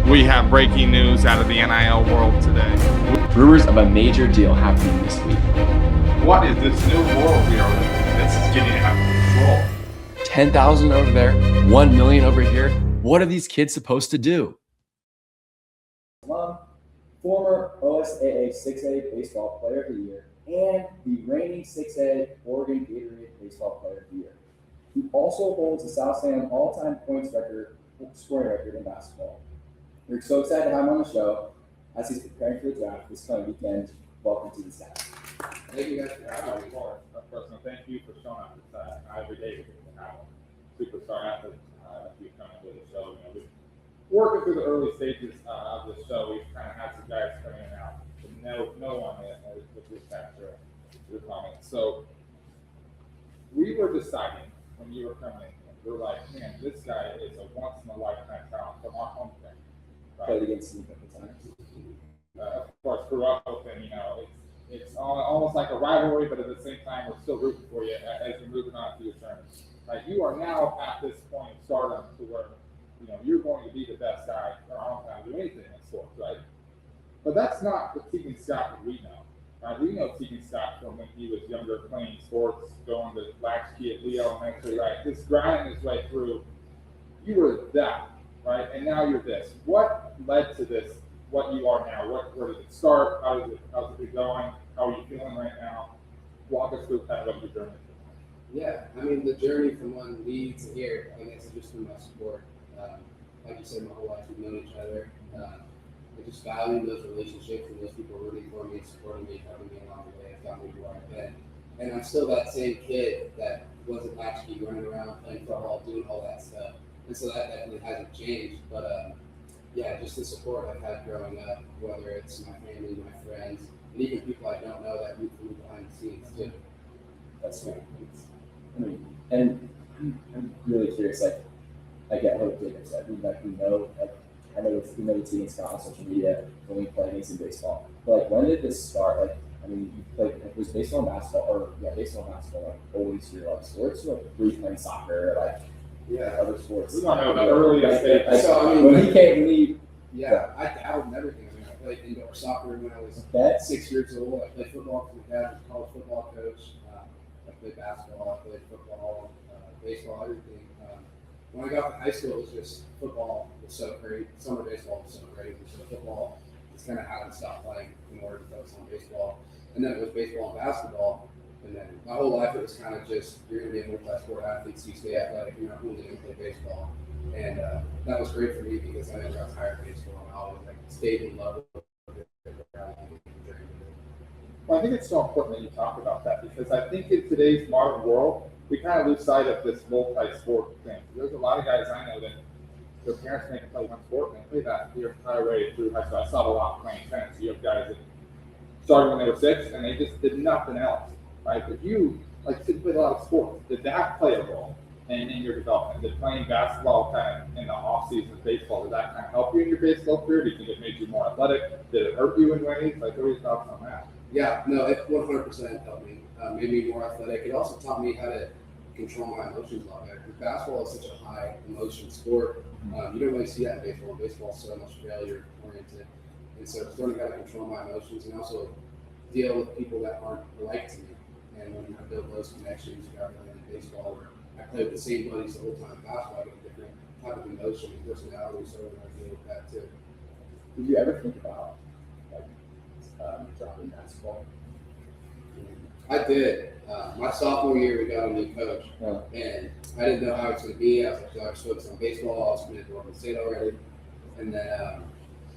We have breaking news out of the NIL world today. Rumors of a major deal happening this week. What is this new world we are living in? This is getting out of control. 10,000 over there, 1 million over here. What are these kids supposed to do? Salem, former OSAA 6A Baseball Player of the Year, and the reigning 6A Oregon Gatorade Baseball Player of the Year. He also holds the South Salem all-time points record, scoring record in basketball. We're so excited to have him on the show as he's preparing for the draft this coming weekend. Welcome to the staff. Thank you guys for having me. Personally, thank you for showing up. Every day we have superstar athletes you come into the show. We're working through the early stages of the show. We've kind of had some guys coming in and out, but no one with this factor your comments. So we were deciding when you were coming in, we were like, man, this guy is a once in a lifetime talent from our home thing. Played against him a couple times. Of course, grew up with him. It's almost like a rivalry, but at the same time, we're still rooting for you as you're moving on to your journey. Like, you are now at this point of stardom to where you're going to be the best guy in our hometown to do anything in sports, right? But that's not the Teagan Scott that we know. Right? We know Teagan Scott from when he was younger, playing sports, going to latchkey at Lee Elementary, right? Just grinding his way through. You were that. Right, and now you're this. What led to this? What you are now? Where did it start? How's it going? How are you feeling right now? Walk us through kind of what your journey is. Yeah, I mean the journey from when Lee to here, I guess, is just through my support. Like you said, my whole life we've known each other. I just value those relationships and those people rooting for me, supporting me, helping me along the way. I found me where I've been, and I'm still that same kid that wasn't actually running around playing football, doing all that stuff. And so that definitely hasn't changed. But yeah, just the support I've had growing up, whether it's my family, my friends, and even people I don't know that root for me behind the scenes too. That's right. And I'm really curious. I get what Jacob said. I know Teagan Scott on social media when we play against in baseball. But when did this start? You played. Was baseball and basketball, baseball and basketball always your love sports? Were you playing soccer? Yeah, other sports. We want to know the earliest stage. So I dabbled in everything. I played indoor soccer when I was 6 years old. I played football because my dad was a college football coach. I played basketball. I played football, baseball, everything. When I got to high school, it was just football was so great. Summer baseball was so great. So football just kind of had to stop playing in order to focus on baseball. And then it was baseball and basketball. And then my whole life, it was kind of just, you're going to be a multi-sport athlete, so you stay athletic, you're not only going to play baseball. And that was great for me because I never got tired of baseball, and I always stayed in love with it. Well, I think it's so important that you talk about that because I think in today's modern world, we kind of lose sight of this multi-sport thing. There's a lot of guys I know that their parents make them play one sport and they play that their entire way through high school. I saw it a lot playing tennis. You have guys that started when they were 6 and they just did nothing else. Right, but you played a lot of sports. Did that play a role in your development? Did playing basketball kind of in the off season of baseball, did that kind of help you in your baseball career? Do you think it made you more athletic? Did it hurt you in ways? What are your thoughts on that? Yeah, no, it 100% helped me. Made me more athletic. It also taught me how to control my emotions a lot better. Basketball is such a high emotion sport. You don't really see that in baseball. Baseball is so much failure oriented, and so learning how to control my emotions and also deal with people that aren't alike to me. And when I build those connections, you got in baseball where I played with the same buddies the whole time. Basketball, I get a different type of emotion and personality, so I deal with that too. Did you ever think about dropping basketball? I did. My sophomore year, we got a new coach, and I didn't know how it was going to be. I was focused on baseball. I was committed to Oregon State already, and then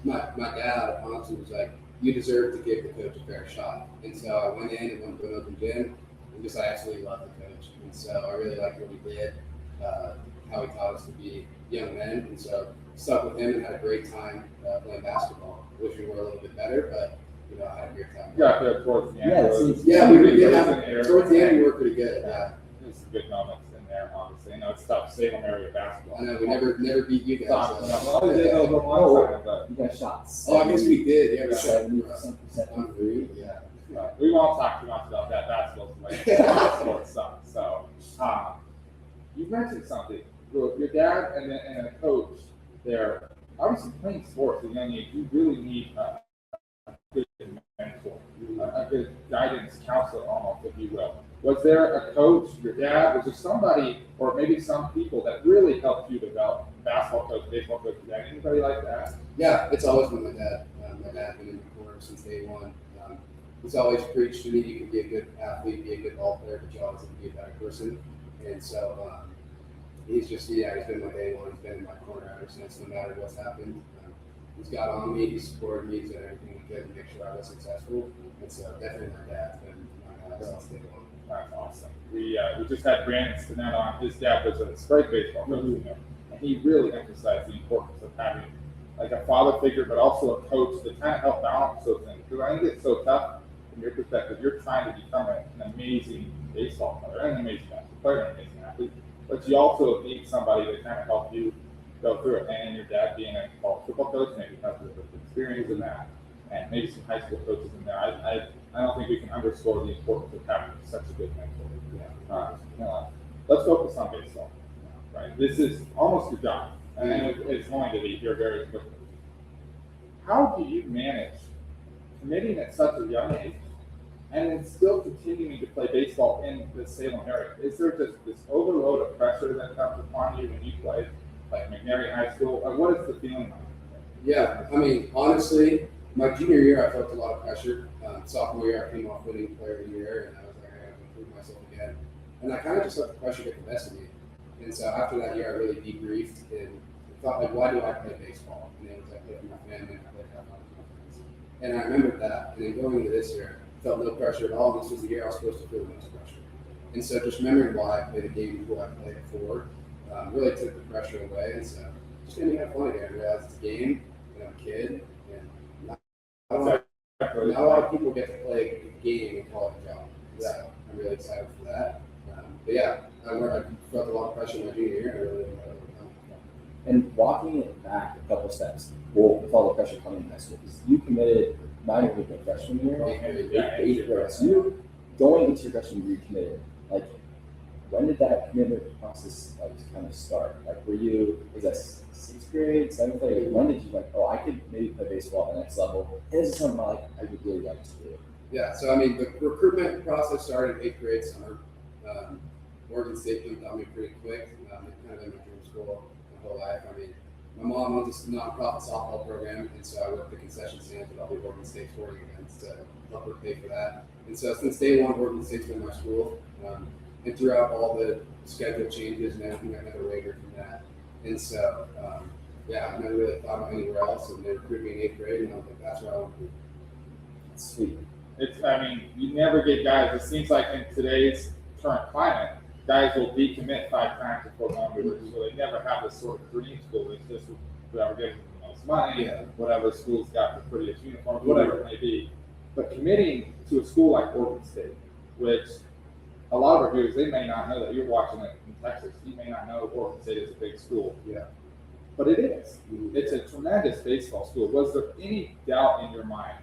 my dad honestly was like, "You deserve to give the coach a fair shot." And so I went in and went to an open gym, and I absolutely loved the coach. And so I really liked what he did, how he taught us to be young men. And so stuck with him and had a great time playing basketball. Wish we were a little bit better, but I had a great time. Yeah, there towards the end. Towards the end we were pretty good. Yeah, there's some good moments in there, obviously. It's tough. Salem area basketball. I know we never beat you guys. You got shots. Oh, I guess we did. Yeah, 70% on three. Yeah. We won't talk too much about that. Basketball stuff. So, you mentioned something. Your dad and a coach there obviously playing sports at a young age, you really need a good mentor, a good guidance counselor almost, if you will. Was there a coach, your dad, was there somebody, or maybe some people that really helped you develop? Basketball coach, baseball coach, anybody like that? Yeah, it's always been my dad. My dad's been in the corner since day one. He's always preached to me, you can be a good athlete, be a good ball player, but you always have to be a better person. And so he's just, he's been my day one. He's been in my corner ever since, no matter what's happened. He's got on me, he's supported me, he's done everything he could to make sure I was successful. And so definitely my dad's been my dad since day one. That's awesome. We just had Brandon Stinnett on. His dad was a great baseball coach, and he really emphasized the importance of having like a father figure, but also a coach to kind of help balance those things. Because I think it's so tough from your perspective. You're trying to become an amazing baseball player, an amazing basketball player, an amazing athlete, but you also need somebody to kind of help you go through it. And your dad being a college football coach, maybe has a bit of experience in that, and maybe some high school coaches in there. I don't think we can underscore the importance of having such a good mentor. Let's focus on baseball. Right, this is almost your job, and it's going to be here very quickly. How do you manage committing at such a young age and then still continuing to play baseball in the Salem area? Is there just this overload of pressure that comes upon you when you play like McNary High School? Or what is the feeling like? Yeah, I mean, honestly, my junior year, I felt a lot of pressure. Sophomore year, I came off winning player of the year, and I was like, I got to improve myself again. And I kind of just let the pressure get the best of me. And so after that year, I really debriefed and thought, like, why do I play baseball? And it was I play for my family, and I play for my friends. And I remembered that. And then going into this year, I felt no pressure at all. This was the year I was supposed to feel the most pressure. And so just remembering why I played the game, who I played it for, really took the pressure away. And so just made me have fun again. I realized it's a game, and I'm a kid, and not a lot of people get to play a game and call it a job. So I'm really excited for that. But yeah, I felt a lot of pressure in my junior year, and I really didn't know what would come. And walking it back a couple steps, with all the pressure coming in high school, because you committed minor league your freshman year, eighth grade. So you going into your freshman year, you committed. Like, when did that commitment process kind of start? Like, was that sixth grade, seventh grade? Like, when did you I could maybe play baseball at the next level? And this is something I would really like to do. Yeah, so I mean, the recruitment process started in 8th grade summer. Oregon State jumped on me pretty quick. It's kind of been my dream school my whole life. I mean, my mom owns a nonprofit softball program, and so I worked the concession stands with all the Oregon State sporting events to help her pay for that. And so since day one, Oregon State's been my school. And throughout all the schedule changes and everything, I never wavered from that. And so, I never really thought about anywhere else. And they recruited me in 8th grade, and I was like, that's where I want to be. Sweet. You never get guys. It seems like in today's current climate, guys will decommit 5 times before going to recruit, so they never have this sort of dream school. It's just whoever gives them the most money, whatever school's got the prettiest uniforms, whatever it may be. But committing to a school like Oregon State, which a lot of our viewers, they may not know that you're watching it in Texas. You may not know Oregon State is a big school. Yeah. But it is. It's a tremendous baseball school. Was there any doubt in your mind,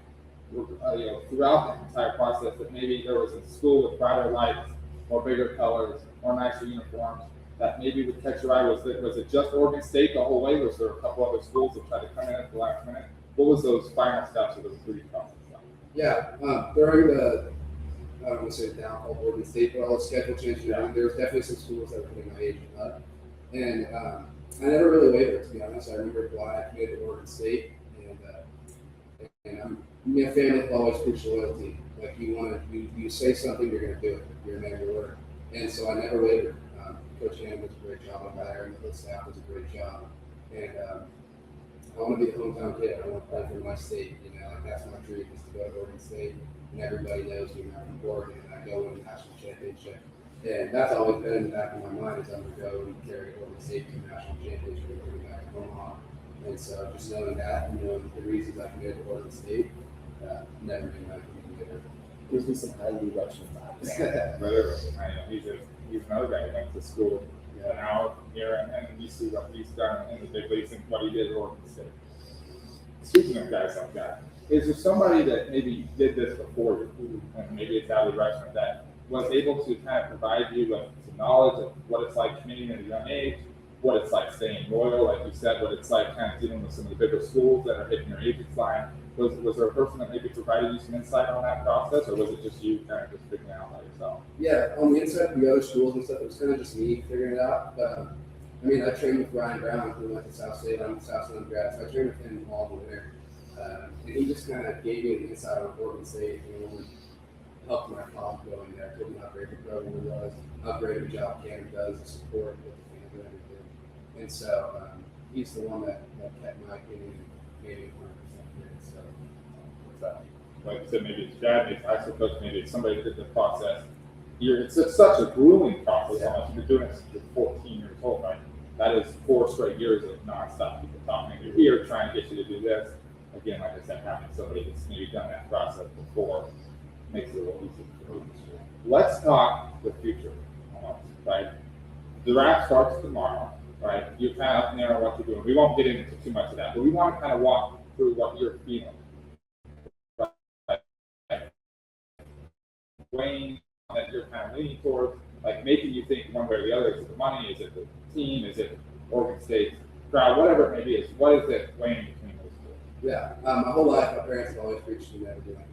throughout the entire process, that maybe there was a school with brighter lights or bigger colors or nicer uniforms that maybe would catch your eye? Was it just Oregon State the whole way? Was there a couple other schools that tried to come in at the last minute? What was those final steps of the recruiting process? Yeah, during the, I don't want to say the downfall of Oregon State, but all the schedule changes, there was definitely some schools that were putting my age up. And I never really wavered, to be honest. I remember why I committed to Oregon State, and my family has always preached loyalty. Like, you say something, you're going to do it. You're a man of your word. And so I never wavered. Coach Ham does a great job on there, and the whole staff does a great job. And I want to be the hometown kid. I want to play for my state. That's my dream, is to go to Oregon State, and everybody knows me. I'm from Oregon, and I go win the national championship. And that's always been in the back of my mind, is I'm going to go and carry Oregon State to the national championship and bring it back to Omaha. And so just knowing that, and knowing the reasons I committed to Oregon State, never been my commitment. Gives me some highly Russian vibes. He's another guy who went to school an hour from here, and you see what he's done in the big leagues and what he did at Oregon State. Speaking of guys like that, is there somebody that maybe did this before you, and maybe it's Allie Rushman, that was able to kind of provide you with some knowledge of what it's like committing at a young age, what it's like staying loyal, like you said, what it's like kind of dealing with some of the bigger schools that are hitting your agent's line. Was there a person that maybe provided you some insight on that process, or was it just you kind of just figuring it out by yourself? Yeah, on the inside of the other schools and stuff, it was kind of just me figuring it out. But I mean, I trained with Ryan Brown, who went to South State. I'm a South Salem grad, so I trained with him all the winter. And he just kind of gave me the insight on Oregon State, and helped my college going there, told me how great the program was, how great of a job Canada does to support with the fans and everything. And so he's the one that kept my opinion and gave me 100% credit. So what's that? Like you said, maybe it's dad, maybe it's high school coach, maybe it's somebody that did the process. It's such a grueling process. Yeah. You've been doing it since you're 14 years old, right? That is 4 straight years of nonstop people talking. You're here trying to get you to do this. Again, like I said, having somebody that's maybe done that process before makes it a little easier. Let's talk the future, right? The draft starts tomorrow, right? You kind of know what you're doing. We won't get into too much of that, but we want to kind of walk through what you're feeling. Right? Weighing that you're kind of leaning towards, like making you think one way or the other. Is it the money? Is it the team? Is it Oregon State crowd? Whatever it may be, is what is it weighing between those two? Yeah, my whole life, my parents have always preached to me never do anything.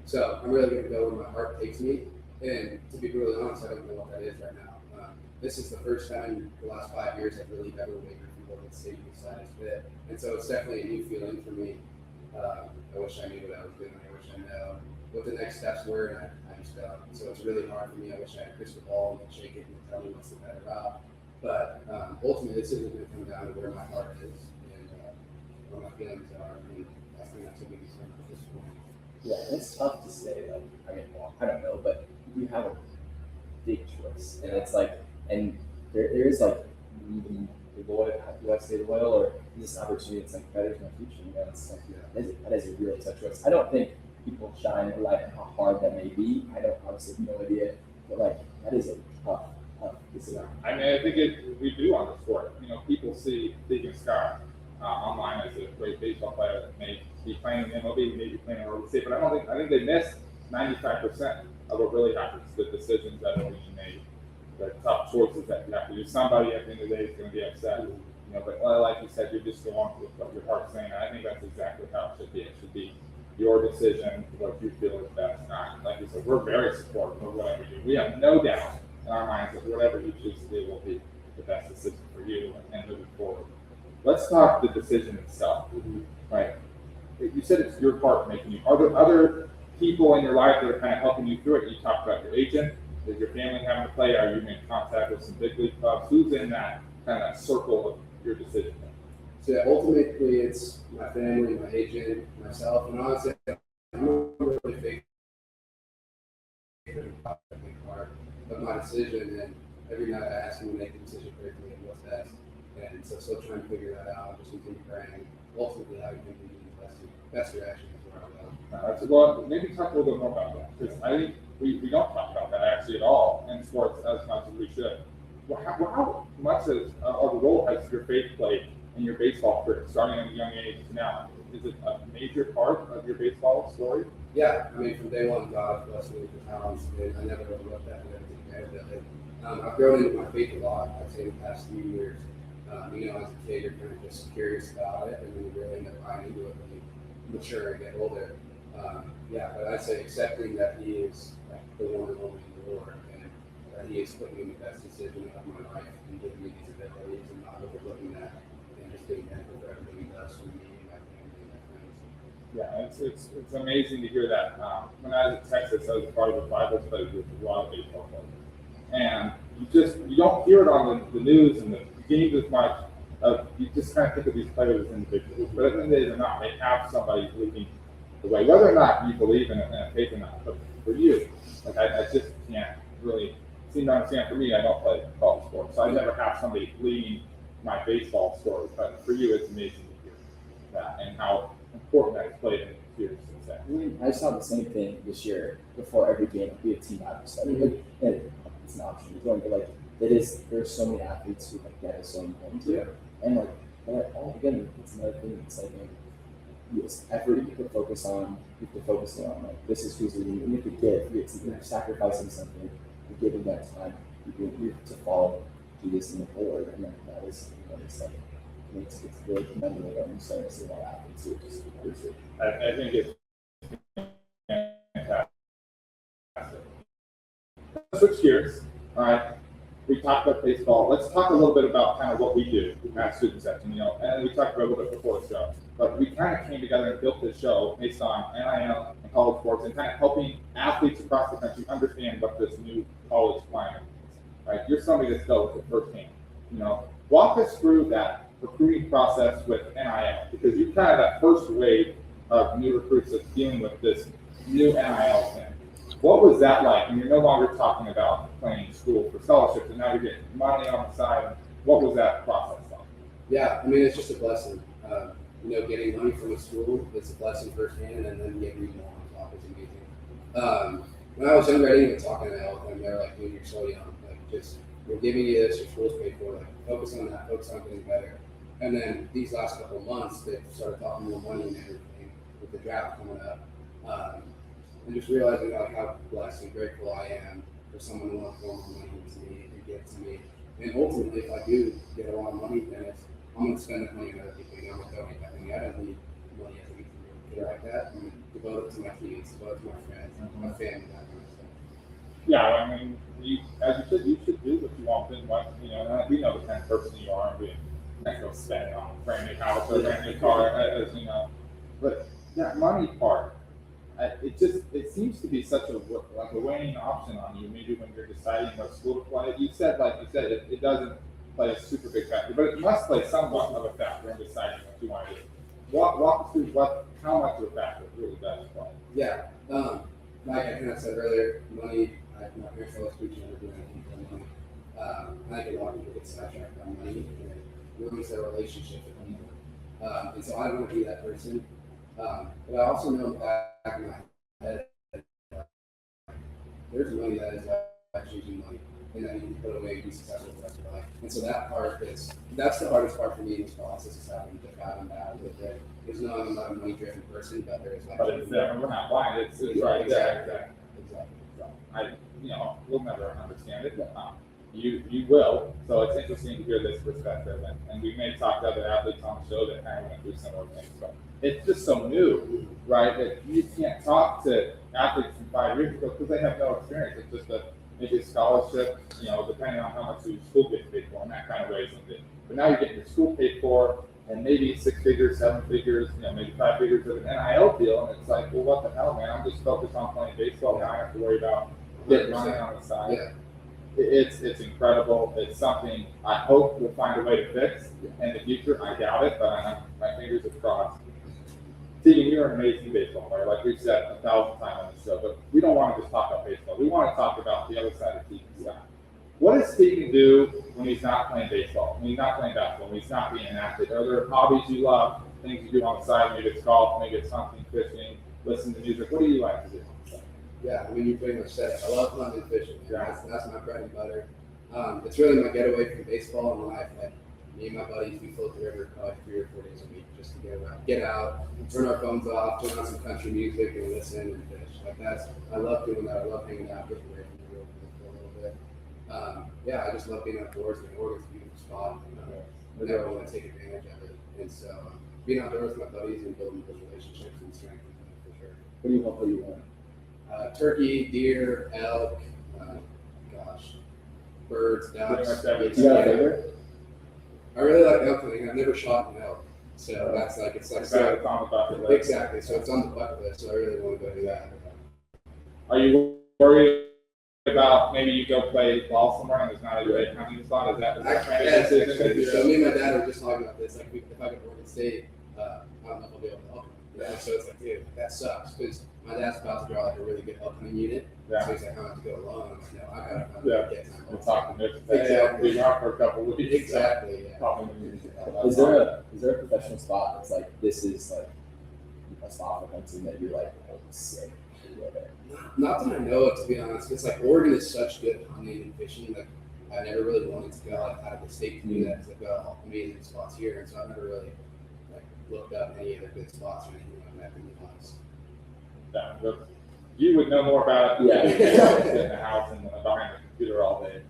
So I'm really going to go where my heart takes me. And to be brutally honest, I don't know what that is right now. This is the first time in the last 5 years I've really ever wavered from Oregon State besides fit. And so it's definitely a new feeling for me. I wish I knew what I was doing. I wish I knew what the next steps were, and I just don't. So it's really hard for me. I wish I had a crystal ball and could shake it and tell me what's the better route. But ultimately, this isn't going to come down to where my heart is and where my feelings are. I mean, I think that's a big concern at this point. Yeah, it's tough to say. Like, I mean, well, I don't know, but you have a big choice, and it's like, and there is like, the loyal. Do I stay loyal, or is this opportunity? It's like better for my future. You know, it's like that is a really tough choice. I don't think people shine a light on how hard that may be. I don't obviously have no idea, but like that is a tough decision. I mean, I think we do underscore it. You know, people see Teagan Scott online as a great baseball player that may be playing in the MLB, maybe playing in Oregon State, but I think they missed 95% of what really happens, the decisions that are being made, the tough choices that you have to do. Somebody at the end of the day is going to be upset, you know, but like you said, you're just going with what your heart's saying, and I think that's exactly how it should be. It should be your decision, what you feel is best. Not, like you said, we're very supportive of whatever you do. We have no doubt in our minds that whatever you choose to do will be the best decision for you and moving forward. Let's talk the decision itself, right? You said it's your part making you. Are there other people in your life that are kind of helping you through it? You talked about your agent. Is your family having to play? Are you in contact with some big league clubs? Who's in that kind of circle of your decision? So yeah, ultimately, it's my family, my agent, myself, and honestly, I'm not really big part of my decision. And every night I ask him to make a decision quickly and what's best. And so still trying to figure that out. Just continue praying. Ultimately, how you can be the best reaction is where I go. So well, maybe talk a little bit more about that, because I think we don't talk about that actually at all in sports as much as we should. Well, how much of the role has your faith played in your baseball career, starting at a young age to now? Is it a major part of your baseball story? Yeah, I mean, from day one, God blessed me with the talents, and I never really looked at it. I've grown into my faith a lot, I'd say, the past few years. You know, as a kid, you're kind of just curious about it, and then you really end up buying into it when you mature and get older. Yeah, but I'd say accepting that He is like the one and only Lord, and that He is putting me in the best decision of my life and giving me these abilities and not overlooking that and just being thankful for everything He does for me and my family and my friends. Yeah, it's amazing to hear that. When I was in Texas, I was part of a Bible study group with a lot of baseball players, and you don't hear it on the news and the beginning as much. You just kind of think of these players as individuals, but at the end of the day, they're not. They have somebody leading the way, whether or not you believe in it and faith or not. But for you, like I just can't really seem to understand. For me, I don't play college sports, so I never have somebody leading my baseball story. But for you, it's amazing to hear that and how important that has played in your success. I saw the same thing this year. Before every game, we have team Bible study. And it's an option. But like there's so many athletes who like that is so important to. And like all again, it's another thing. It's like this effort you have to focus on. Like this is who's leading. You have to give. You're sacrificing something. You're giving that time. You have to follow do this in the board, and then that is, it's like, it's really commendable that you're starting to see more athletes who just appreciate it. I think it's fantastic. Let's switch gears. All right. We talked about baseball. Let's talk a little bit about kind of what we do at Student Section, and we talked about a little bit before the show. But we kind of came together and built this show based on NIL and college sports and kind of helping athletes across the country understand what this new college climate is. Right? You're somebody that's dealt with it firsthand. Walk us through that recruiting process with NIL, because you're kind of that first wave of new recruits that's dealing with this new NIL thing. What was that like? And you're no longer talking about playing school for scholarships, and now you're getting money on the side. What was that process like? Yeah, I mean, it's just a blessing. Getting money from a school is a blessing firsthand, and then getting more on top is amazing. When I was younger, I didn't even talk NIL with them. They were like, dude, you're so young. Like, just, we're giving you this, your school's paid for. Like, focus on that, focus on getting better. And then these last couple of months, they started talking more money and everything with the draft coming up. And just realizing like how blessed and grateful I am for someone who wants more money to me and give to me. And ultimately, if I do get a lot of money, then I'm going to spend that money on other people. I'm going to donate that money. I don't need money as a kid like that. I'm going to devote it to my teammates, devote it to my friends, my family, that kind of stuff. Yeah, I mean, as you said, you should do what you want. We know the kind of person you are, and we're not going to spend it on a brand new house or a brand new car, as you know. But that money part, it seems to be such a waning option on you. Maybe when you're deciding what school to play, it doesn't play a super big factor, but it must play somewhat of a factor in deciding what you want to do. Walk us through how much of a factor it really does play. Yeah, like I kind of said earlier, money. My parents always preach never do anything for money. I think a lot of people get sidetracked on money and ruins their relationship with people. And so I don't want to be that person. But I also know in the back of my head, there's money that is life-changing money, and that you can put away and be successful for the rest of your life. And so that's the hardest part for me in this process, is having to fathom that with it. There's no, I'm not a money-driven person, but there is But we're not blind. It's right. Exactly. We'll never understand it. You will. So it's interesting to hear this perspective, and we may talk to other athletes on the show that kind of went through similar things. But it's just so new, right? That you can't talk to athletes from 5 years ago because they have no experience. It's just maybe a scholarship, depending on how much your school gets paid for, and that kind of weighs into it. But now you're getting your school paid for, and maybe 6 figures, 7 figures, maybe 5 figures of an NIL deal, and it's like, well, what the hell, man? I'm just focused on playing baseball. Now I have to worry about getting money on the side. Yeah. It's incredible. It's something I hope we'll find a way to fix in the future. I doubt it, but I have my fingers are crossed. Teagan, you're an amazing baseball player, like we've said 1,000 times on the show, but we don't want to just talk about baseball. We want to talk about the other side of Teagan Scott. What does Teagan do when he's not playing baseball, when he's not playing basketball, when he's not being an athlete? Are there hobbies you love, things you do on the side? Maybe it's golf, maybe it's hunting, fishing, listen to music. What do you like to do? Yeah, I mean, you pretty much said it. I love hunting and fishing. Yeah. That's my bread and butter. It's really my getaway from baseball and life. Like, me and my buddies, we float the river probably 3 or 4 days a week just to get out, turn our phones off, turn on some country music, and listen and fish. Like I love doing that. I love hanging out, getting away from the real world for a little bit. I just love being outdoors. And Oregon's a beautiful spot. I never want to take advantage of it. And so being outdoors with my buddies and building those relationships and strengthening them for sure. What do you want? What do you want? Turkey, deer, elk, birds, ducks. You got a favorite? I really like elk hunting. I've never shot an elk, so that's like it's on the bucket list. Exactly. So it's on the bucket list. So I really want to go do that. Are you worried about maybe you go play ball somewhere and there's not a great hunting spot? Is that So me and my dad were just talking about this. Like, if I go to Oregon State, I don't know if I'll be able to help him. Yeah. So it's like, dude, that sucks because my dad's about to draw like a really good elk hunting unit. Yeah. So he's like, I don't have to go alone. I'm like, no, I gotta get time. We'll talk to Nick. Exactly. Be out for a couple of weeks. Exactly. Yeah. Is there a professional spot that's like, this is like a spot for hunting that you're like, oh, sick? Not that I know of, to be honest. It's like Oregon is such good hunting and fishing. Like I never really wanted to go out of the state to do that because I've got amazing spots here, and so I've never really looked up any other good spots or anything like that. To be honest. Yeah, you would know more about it. Yeah. Sit in the house and behind the computer all day.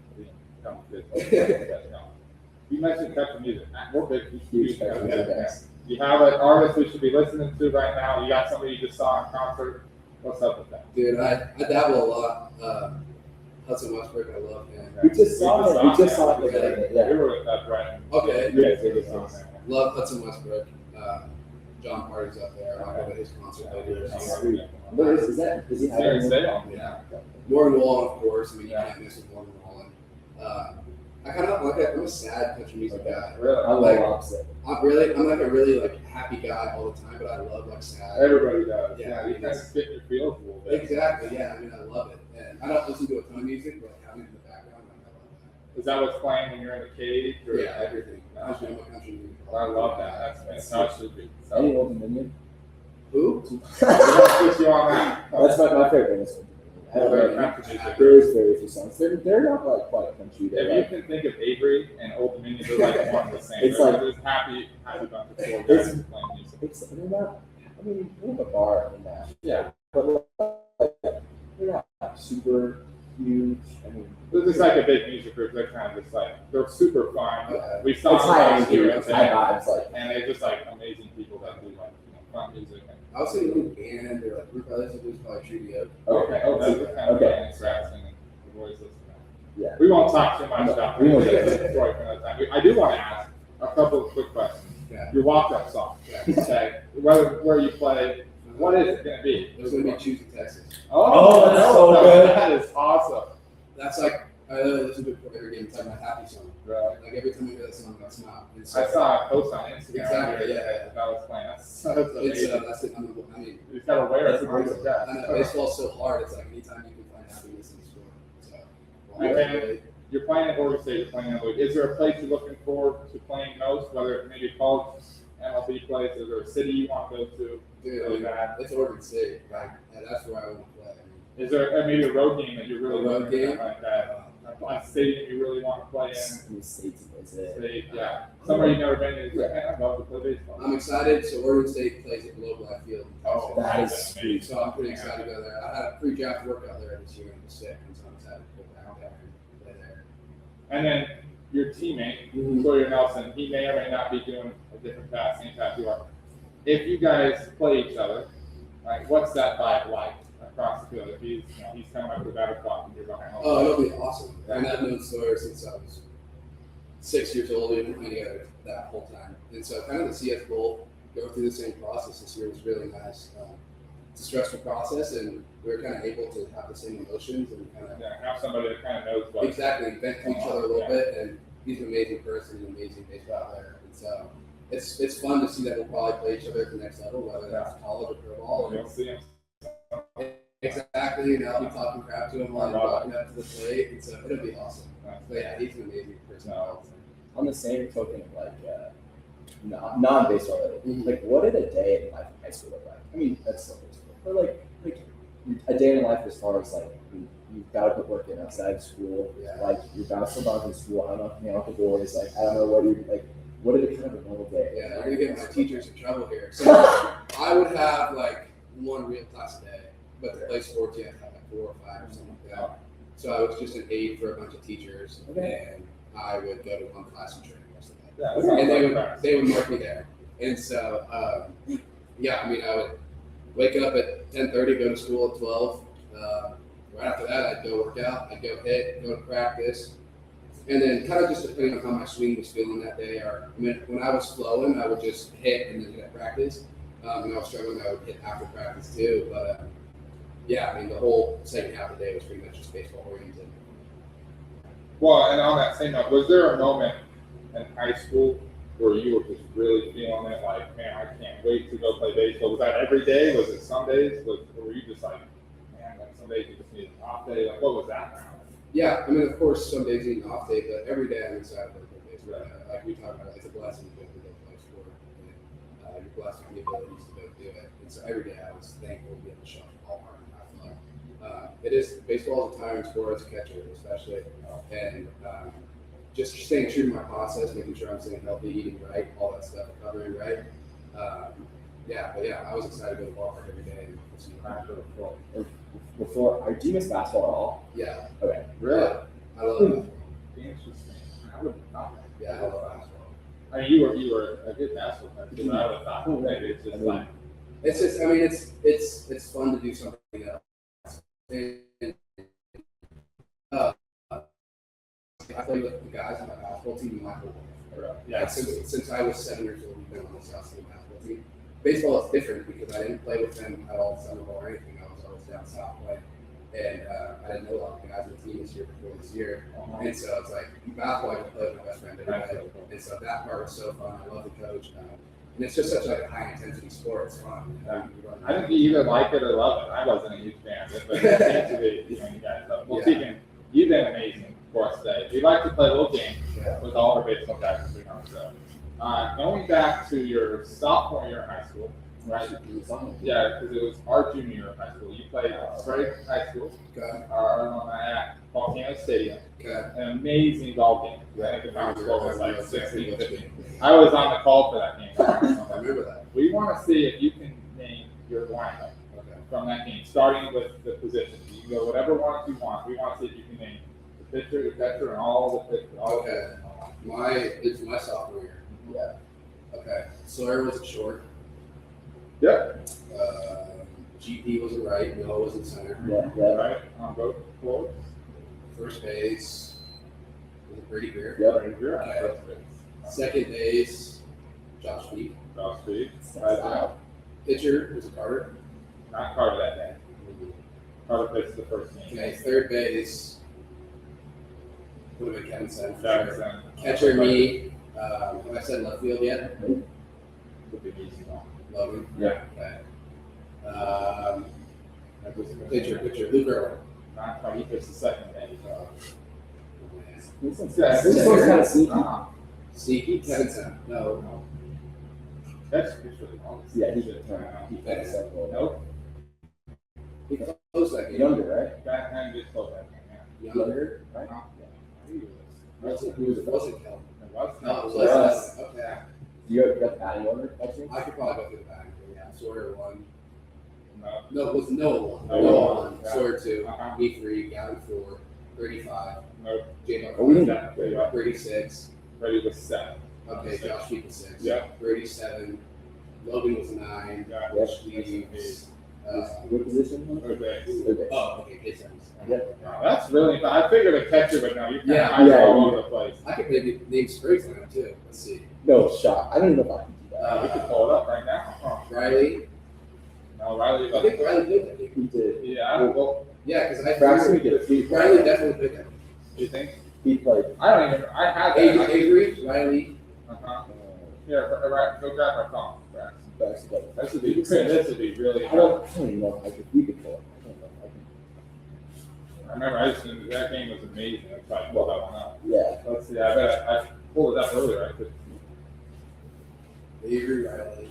couple kids. You mentioned country music. We're big, huge country music fans. You have an artist we should be listening to right now. You got somebody you just saw in concert. What's up with that? Dude, I dabble a lot. Hudson Westbrook, I love him. We just saw it. We just saw it today. Yeah. We were with that, right? Okay. Yeah, Love Hudson Westbrook. John Party's up there. I'll go to his concert later. But is he There in having Salem. Yeah. Morgan Wallen, of course. I mean, you can't miss with Morgan Wallen. I kind of I'm a sad country music guy. Really? I love opposite. I'm like a really like happy guy all the time, but I love like sad. Everybody does. Yeah, You kind of fit your feels a little bit. Exactly. Yeah. I mean, I love it, and I don't listen to a ton of music, but having it in the background, I love that. Is that what's playing when you're in the cage? Or? Yeah, everything. Country music. I love that. That's how it should be. Any So, Old Dominion? Who? we'll put you on that. That's my favorite. Is Old Dominion. Country music. There is very few songs. They're not like quite country. They're If you like, can think of Avery and Old Dominion, they're like one and the same. It's They're like- just happy bunch of four guys It's- who playing music. they're not. I mean, we have a bar in that. Yeah. But like, they're not super huge. I mean, They're just like a big music group. They're kind of just like, they're super fun. Yeah. We saw it's them high last year energy. at It's high Salem, vibes. Like, and they're just like amazing people that do like fun music. I was thinking band or like group. I listen to is probably Trio. Okay, oh, that's the kind of Okay. band that's and the voice listen to. yeah. We won't talk too much No, about we won't that. get That's story for another time. I do want to ask a couple of quick questions. Yeah. Your walk-up song, okay? Where you play, what is it going to be? There's gonna be Choosing Texas. Oh, that's so good. That is awesome. That's like I listen to it before every game. It's like my happy song. Right. Like every time I hear that song, I smile. And I so saw a post on Instagram. Exactly, yeah. That was playing. That's it's amazing. that's it. I mean, You've got to wear it. That's a great I know baseball's so hard. It's like anytime you can find happiness in the sport. So, And then you're playing at Oregon State, you're playing in the league. Is there a place you're looking forward to playing most, whether it maybe college, MLB place, is there a city you want to go to? dude, Really bad. it's Oregon State. Like, and that's where I want to play. Is there maybe a road game that you're really A road looking at, game? like that? A stadium you really want to play in? States is it? State, yeah. Somewhere you've never been to, you're like, man, I'd love to play baseball. I'm excited. So Oregon State plays at Global Life Field. Oh, That is that's sweet. So I'm pretty excited to go there. I had a pre-draft workout there this year and was sick, and so I'm excited to go back there and play there. And then your teammate, Mhm. Sawyer Nelson, he may or may not be doing a different path, same path you are. If you guys play each other, like, what's that vibe like across the field? If he's, he's coming up with a better clock and you're behind home. Oh, it'll be awesome. I mean, I've known Sawyer since I was 6 years old. We've been playing together that whole time. And so kind of to see us both go through the same process this year was really nice. It's a stressful process, and we were kind of able to have the same emotions and kind of Yeah, have somebody that kind of knows what. exactly vent to each other a little bit. And he's an amazing person, an amazing baseball player. And so it's fun to see that we'll probably play each other at the next level, whether that's college or pro ball. You'll see him. Exactly, you know, I'll be talking crap to him while I'm walking up to the plate, and so it'll be awesome. But yeah, he's an amazing person. On the same token of like non-baseball related, Mhm. like what did a day in life in high school look like? I mean, that's still baseball, but like a day in life as far as like you've got to put work in outside of school. Yeah. Like you're bouncing off in school. I don't know if you hang out with the boys. Like I don't know what you like. What did it kind of a normal day? Yeah, you're gonna get my teachers in trouble here. So I would have like one real class a day, but to play sports, you have to have like 4 or 5 or something like that. So I was just an aide for a bunch of teachers, Okay. and I would go to one class and train most of the day. Yeah, that And sounds they like would practice. they would mark me there. And so yeah, I mean, I would wake up at 10:30, go to school at 12. Right after that, I'd go work out. I'd go hit, go to practice. And then kind of just depending on how my swing was feeling that day, or I mean, when I was flowing, I would just hit and then hit at practice. When I was struggling, I would hit after practice too. But yeah, I mean, the whole second half of the day was pretty much just baseball oriented. Well, and on that same note, was there a moment in high school where you were just really feeling it, like, man, I can't wait to go play baseball? Was that every day? Was it some days? Or were you just like, man, like some days you just need an off day? Like, what was that now? Yeah, I mean, of course, some days need an off day, but every day I'm excited to play baseball. Like we talked about, it's a blessing to be able to go play sport. And, you're blessed with the abilities to go do it. And so every day I was thankful to be able to shot the ball hard and have fun. It is baseball is a tiring sport as a catcher, especially, and just staying true to my process, making sure I'm staying healthy, eating right, all that stuff, recovering right. But I was excited to go to the ballpark every day. And see Before, do you miss basketball at all? yeah, Okay. really, I love it. Interesting. I would have thought that. Yeah, I love basketball. I mean, you were a good basketball player, too, but I would have thought maybe it's just like. It's just, I mean, it's fun to do something else. And, I played with the guys on my basketball team in my whole life. Yeah. Since I was 7 years old, we've been on the South Salem basketball team. Baseball is different because I didn't play with them at all summer ball or anything. I was always down south playing. And I didn't know a lot of the guys on the team this year before this year. And so it's like basketball, I could play with my best friend every day. And so that part was so fun. I love the coach. And it's just such like a high intensity sport. It's fun. I think you either like it or love it. I wasn't a huge fan of it, but it seems to be, you guys love it. Well, Teagan, you've been amazing for us today. We like to play a little game with all our baseball guys. So, going back to your sophomore year in high school, right? Yeah, because it was our junior year of high school. You played Sprague High School, at Volcano Stadium. An amazing ball game. I think the final score was like 16-15. I was on the call for that game. I remember that. We want to see if you can name your lineup from that game, starting with the positions. You can go whatever one you want. We want to see if you can name the pitcher, the catcher, and all the pitchers. It's my sophomore year. Yeah. Okay. Sawyer was a short. Yep. GP was a right. Noah was in center. Right on both floors. First base was a Brady Beer. Brady Beer on Okay. first base. Second base, Josh Feet. Josh Feet. Pitcher was a Carter. Not Carter that day. Carter pitched the first game. Okay. Third base would have been Kevin Sen. Jackson. Catcher me. Have I said left field yet? Would be easy one. Logan. Yeah. Okay. Pitcher, Luke Irwin. Not Carter. He pitched the second game. This one's kind of sneaky. Sneaky, Kevin Sen. No. That's really long. Yeah, he Kevin Sen. Nope. He closed that game. Younger, right? Backhand just close that game. Yeah. Younger. right? Who was it? Wasn't Kelvin. It was. No, it was Yes. less. Okay. You got the batting order, actually? I could probably go through the back. Yeah. Sawyer 1. No. No, it was Noah 1. Noah Noah one, 1. yeah. Sawyer 2. Uh-huh. Me 3. Gavin 4. Brady 5. Nope. J-Dog Oh, we 5. didn't. There you go. Brady 6. Brady was 7. Okay, Josh Feet was 6. Yeah. Brady 7. Logan was 9. Yeah. Which leaves. What position? Okay. Okay. Oh, okay, Kid Simmons. Wow, that's really fun. I figured a catcher, but no, you're kind Yeah, of yeah, all you- over the place. I could maybe name Sprague's lineup too. Let's see. No, shot. I don't even know if I can do that. We could pull it up right now. Huh. Riley. No, Riley. I think Riley did that game. He did. Yeah. Well, Yeah, because I Braxton figured could get Riley definitely picked him. you think? He played. I don't even. I had that. Avery, Riley. Uh-huh. Here, right, go grab my phone. Braxton. Braxton. This would be. This would be really. I don't even know if we could pull it. I don't know if I can. I remember I just that game was amazing. That's why I pulled that one up. Yeah. Let's see. I bet I pulled it up earlier. I could. Avery, Riley.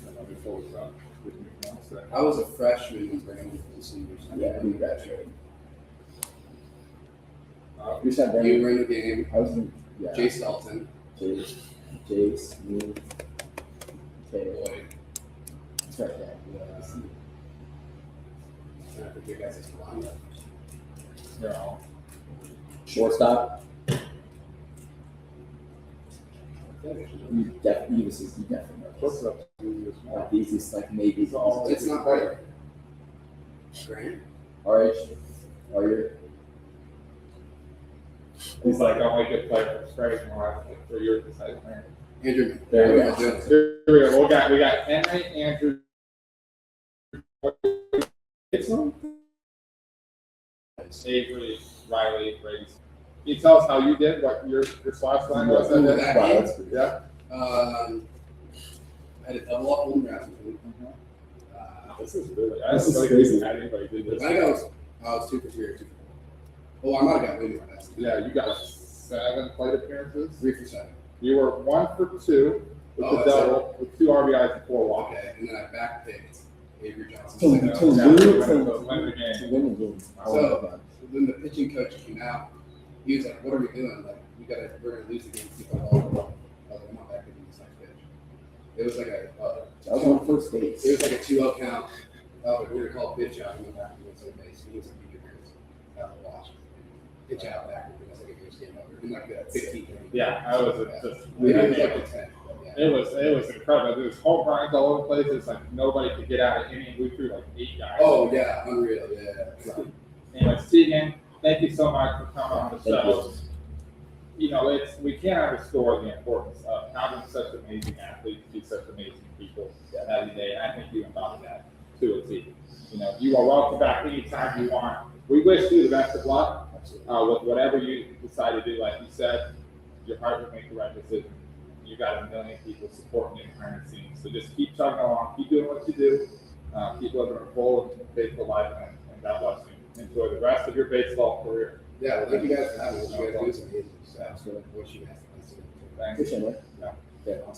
Let me pull this up. Give me 1 second. I was a freshman when Brandon was a senior. Yeah, we graduated. Uh, You said You Brandon. were in the game. I was in. Yeah. Jace Dalton. Jace, me, Taylor. Boyd. That's right, yeah. I think you guys just lined up. No. Shortstop. You definitely know. What's up to this one? Like the easiest, like maybe. It's not better. Grant. RH. Aryer. He's like only good player for Sprague in the last 3 years besides Henry. Andrew. There you Andrew go. Jones. Here we go. We got Henry, Andrew. Avery, Riley, Brady. Can you tell us how you did? What your slash line was? Ooh, That that Wow, game. that's pretty good. Yeah. I had a double up on Braxton. This is really. I This don't is think crazy. anybody did I this. think I was 2 for 3 or 2 for 4. Oh, I might have got way more than that. Yeah, you got 7 plate appearances. 3 for 7. You were 1 for 2 with Oh, the that's double, with 2 RBIs and 4 walks. Okay, and then I back picked Avery Johnson. To second. win To the win the game. game. To win the game. So when the pitching coach came out, he was like, "What are we doing? Like, we're gonna lose the game. Keep the ball." I was like, "I'm not back in this next pitch." It was like That was on first base. it was like a 2-0 count. I was like, "We're gonna call a pitch out and go back to the second base." He was like, "You get this out of the watch." pitch out back because I think it was game over. In like the 15. Yeah, I was just. It was like the 10. Yeah. It was incredible. There was home runs all over the place. It's like nobody could get out of any. We threw like 8 guys. Oh yeah, unreal. Yeah. Anyways, Teagan, thank you so much for coming on the show. You know, we can't underscore the importance of having such amazing athletes be such amazing people every day. And I think you embody that to a T. You know, you are welcome back anytime you want. We wish you the best of luck with whatever you decide to do. Like you said, your heart will make the right decision. You got a million people supporting you behind the scenes. So just keep chugging along, keep doing what you do, keep living a full baseball life, and God bless you. Enjoy the rest of your baseball career. Yeah, well, thank you guys for having us. You guys do some amazing stuff. So, what you guys think? Thanks. Appreciate it. Yeah. Yeah.